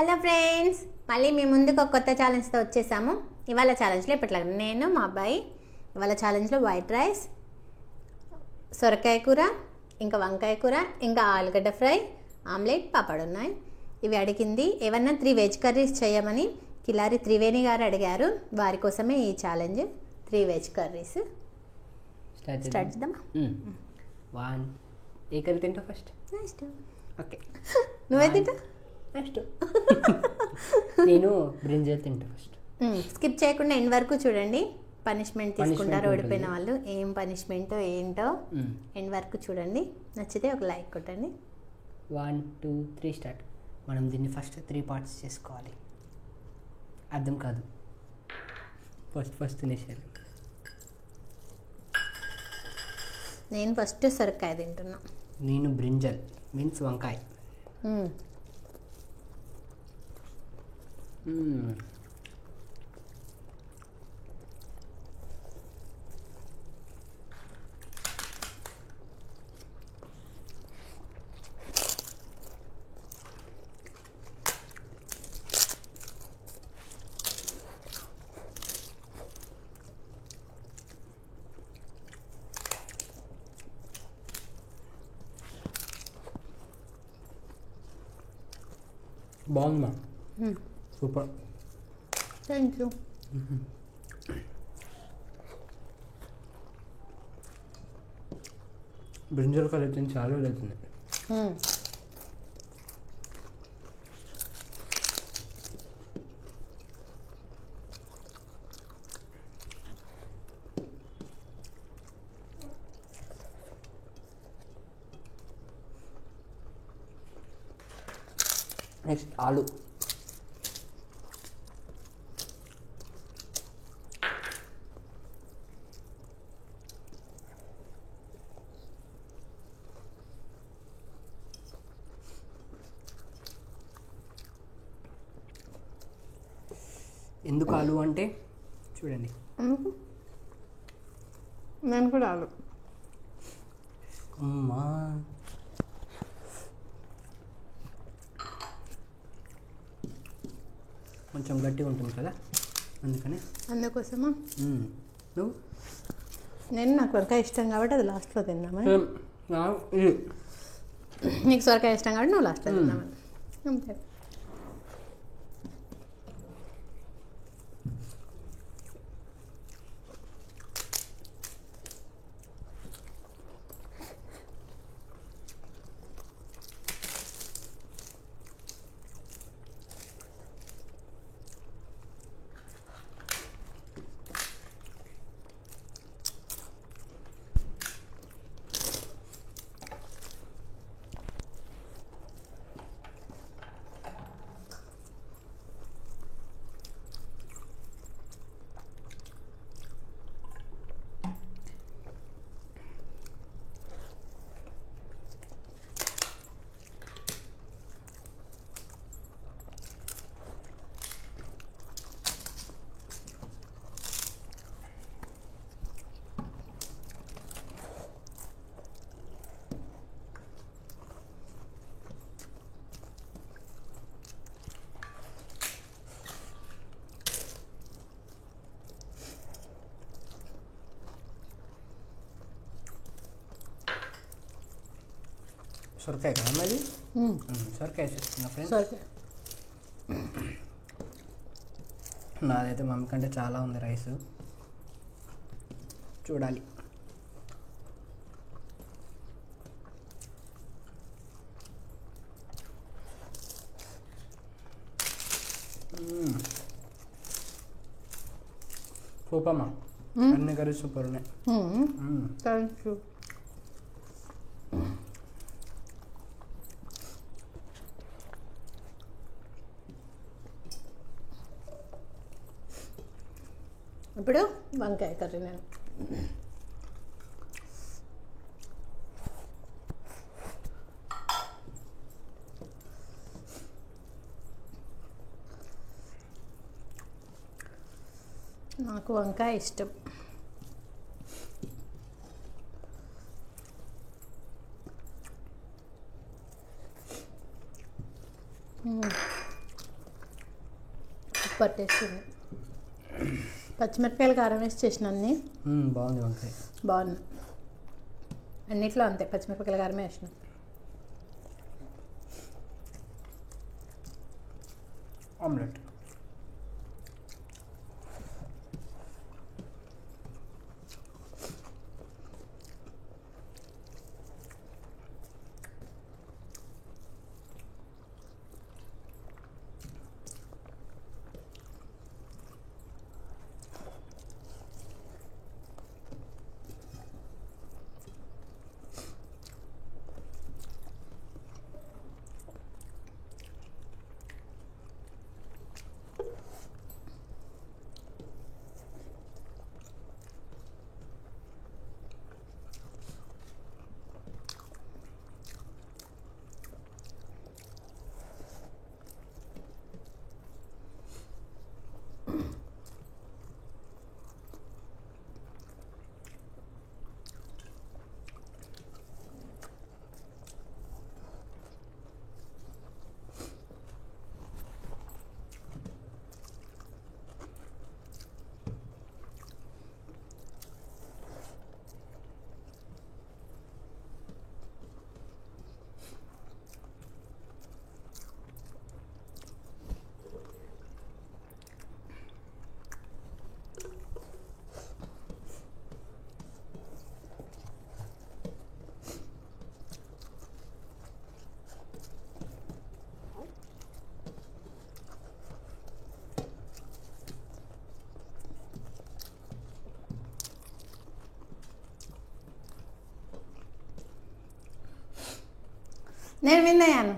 Hello friends, మళ్ళీ మీ ముందుకు ఒక కొత్త ఛాలెంజ్తో వచ్చేసాము. ఇవాళ ఛాలెంజ్లో ఇప్పట్లాగా నేను మా అబ్బాయి ఇవాళ ఛాలెంజ్లో వైట్ రైస్, సొరకాయ కూర, ఇంకా వంకాయ కూర, ఇంకా ఆలుగడ్డ ఫ్రై, ఆమ్లెట్, పాపడ్ ఉన్నాయి. ఇవి అడిగింది ఏమన్నా 3 వెజ్ కర్రీస్ చేయమని కిలారి త్రివేణి గారు అడిగారు. వారి కోసమే ఈ ఛాలెంజ్. 3 వెజ్ కర్రీస్ స్టార్ట్ చేద్దామా? ఏ కర్రీ తింటావు ఫస్ట్? నెక్స్ట్ ఓకే, నువ్వే తింటా. నెక్స్ట్ నేను బ్రింజల్ తింటా ఫస్ట్. స్కిప్ చేయకుండా ఎండ్ వరకు చూడండి. పనిష్మెంట్ తీసుకుంటారు ఉంటుంది. ఓడిపోయిన వాళ్ళు. ఏం పనిష్మెంట్ ఏంటో ఎండ్ వరకు చూడండి. నచ్చితే ఒక లైక్ కొట్టండి. 1 2 3 స్టార్ట్. మనం దీన్ని ఫస్ట్ 3 పార్ట్స్ చేసుకోవాలి. అర్థం కాదు, ఫస్ట్ తినేసేయాలి. నేను ఫస్ట్ సొరకాయ తింటున్నా. నేను బ్రింజల్ మీన్స్ వంకాయ. బాగుందా? Super, thank you. Brinjal curry తిని చాలా అవుతుంది. నెక్స్ట్ ఆలు. ఎందుకు ఆలు అంటే చూడండి, నేను కూడా ఆలు. అమ్మా కొంచెం గట్టిగా ఉంటుంది కదా, అందుకోసమా నువ్వు నేను నాకు సొరకాయ ఇష్టం కాబట్టి అది లాస్ట్లో తిన్నామని. ఇది నీకు సొరకాయ ఇష్టం కాబట్టి నువ్వు లాస్ట్లో తిన్నామని అంతే. సొరకాయ కదా మరి, సొరకాయ వేసేస్తున్నా ఫ్రెండ్స్. సొరకాయ నాదైతే మమ్మీ కంటే చాలా ఉంది రైస్, చూడాలి. సూపర్ అమ్మా, అన్ని కర్రీ సూపర్ ఉన్నాయి. Thank you. ఇప్పుడు వంకాయ కర్రీ. నేను నాకు వంకాయ ఇష్టం. సూపర్ టేస్ట్ ఉంది. పచ్చిమిరపకాయలు కారం వేసి చేసిన అన్ని బాగుంది వంకాయ. బాగుంది. అన్నిట్లో అంతే పచ్చిమిరపకాయల కారమే వేసిన. ఆమ్లెట్. నేను విన్ అయ్యాను.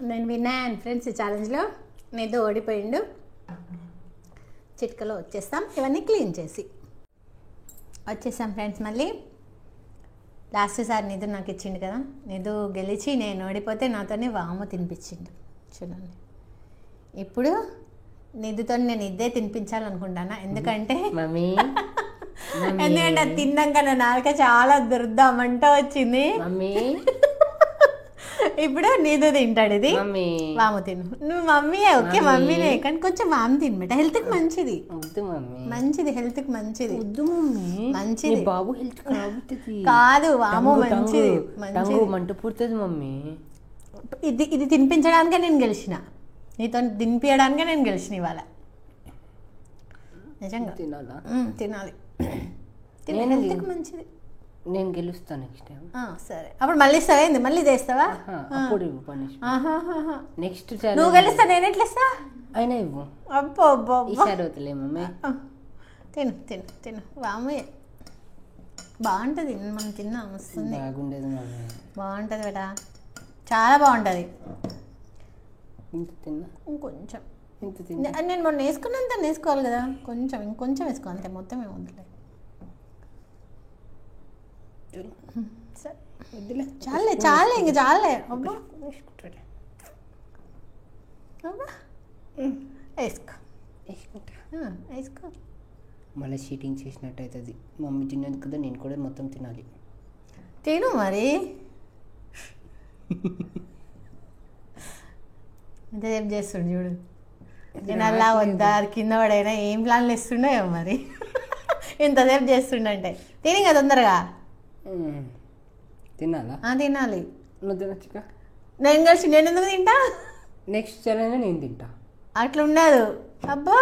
నేను విన్నాను ఫ్రెండ్స్ ఈ ఛాలెంజ్లో. నేదో ఓడిపోయిండు. చిట్కలో వచ్చేస్తాం ఇవన్నీ క్లీన్ చేసి వచ్చేసాం ఫ్రెండ్స్. మళ్ళీ లాస్ట్ సారి నిధు నాకు ఇచ్చిండు కదా, నిధు గెలిచి నేను ఓడిపోతే నాతోనే వాము తినిపించిండు చూడండి. ఇప్పుడు నిధుతో నేను ఇద్దే తినిపించాలనుకుంటానా, ఎందుకంటే ఎందుకంటే అది తిన్నాక నా నాలుక చాలా దుర్దామంట వచ్చింది. ఇప్పుడు నీదు తింటాడు ఇది. వాము తిను. నువ్వు మమ్మీ ఓకే మమ్మీనే, కానీ కొంచెం వాము తినబెట్ట, హెల్త్ కి మంచిది. మంచిది, హెల్త్ కి మంచిది. మంచిది బాబు హెల్త్ కాదు, వాము మంచిది. మంచిది మంట పుడుతుంది మమ్మీ. ఇది తినిపించడానికే నేను గెలిచిన, నీతో తినిపించడానికే నేను గెలిచిన ఇవాళ. నిజంగా తినాలా? తినాలి, హెల్త్ కి మంచిది. నేను గెలుస్తాను నెక్స్ట్ టైం. సరే, అప్పుడు మళ్ళీ ఇస్తావా? మళ్ళీ చేస్తావా? నెక్స్ట్ నువ్వు గెలుస్తా, నేను ఎట్లా ఇస్తా? అయినా ఇవ్వు. అబ్బో అబ్బో అవుతులే మమ్మీ. తిను తిను తిను. వామే బాగుంటుంది, మనం తిన్నాం వస్తుంది. బాగుండేది మమ్మీ, బాగుంటుంది బేటా, చాలా బాగుంటుంది. ఇంత తిన్నా, ఇంకొంచెం ఇంత తిన్నా. నేను మొన్న వేసుకున్నంత వేసుకోవాలి కదా, కొంచెం ఇంకొంచెం వేసుకోవాలి అంతే, మొత్తం ఏముందిలే. చాలే చాలే ఇంక చాలే. అబ్బా అబ్బా వేసుకో వేసుకో. మళ్ళీ చీటింగ్ చేసినట్టు అవుతుంది. మమ్మీ తినేది కదా, నేను కూడా మొత్తం తినాలి. తిను మరి. ఎంతసేపు చేస్తుండు చూడు. నేను అలా వద్దా కింద పడైనా ఏం ప్లాన్లు ఇస్తుండో మరి. ఇంతసేపు చేస్తుండంటే తిని కదా తొందరగా. తినాలా? తినాలి. నువ్వు తినచ్చుగా. నేను కలిసి నేను ఎందుకు తింటా? నెక్స్ట్ ఛాలెంజ్ నేను తింటా. అట్లా ఉండదు. అబ్బా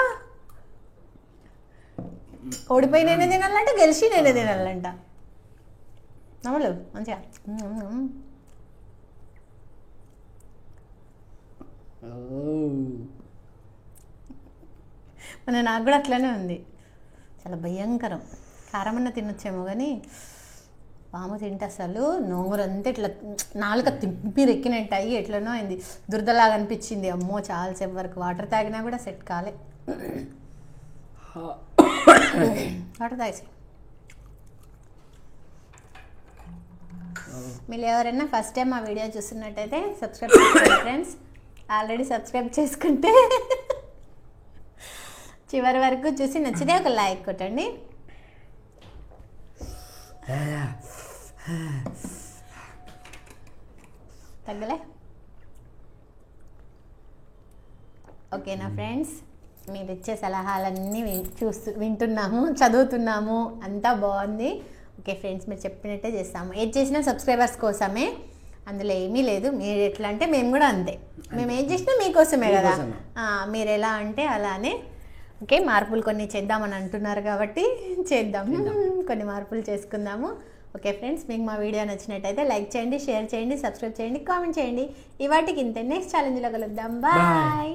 ఓడిపోయి నేనే తినాలంట, గెలిచి నేనే తినాలంట. నమ్మలు మంచిగా. మన నాకు కూడా అట్లానే ఉంది, చాలా భయంకరం. కారం అన్న తినొచ్చేమో కానీ పాము తింటే అసలు నోరంతా ఇట్లా నాలుక తిప్పి రెక్కినట్టు అయ్యి ఎట్లనో అయింది, దురదలాగా అనిపించింది. అమ్మో చాలాసేపు వరకు వాటర్ తాగినా కూడా సెట్ కాలే. వాటర్ తాగేసి. మీరు ఎవరైనా ఫస్ట్ టైం మా వీడియో చూస్తున్నట్టయితే సబ్స్క్రైబ్ చేసుకోండి ఫ్రెండ్స్. ఆల్రెడీ సబ్స్క్రైబ్ చేసుకుంటే చివరి వరకు చూసి నచ్చితే ఒక లైక్ కొట్టండి. తగ్గలే. ఓకేనా ఫ్రెండ్స్, మీరు ఇచ్చే సలహాలన్నీ వింటున్నాము, చదువుతున్నాము, అంతా బాగుంది. ఓకే ఫ్రెండ్స్, మీరు చెప్పినట్టే చేస్తాము. ఏది చేసినా సబ్స్క్రైబర్స్ కోసమే, అందులో ఏమీ లేదు. మీరు ఎట్లా అంటే మేము కూడా అంతే. మేము ఏం చేసినా మీకోసమే కదా. మీరు ఎలా అంటే అలానే. ఓకే, మార్పులు కొన్ని చేద్దామని అంటున్నారు కాబట్టి చేద్దాం. కొన్ని మార్పులు చేసుకుందాము. ఓకే ఫ్రెండ్స్, మీకు మా వీడియో నచ్చినట్టయితే లైక్ చేయండి, షేర్ చేయండి, సబ్స్క్రైబ్ చేయండి, కామెంట్ చేయండి. ఇవాటికి ఇంతే. నెక్స్ట్ ఛాలెంజ్లో కలుద్దాం. బాయ్.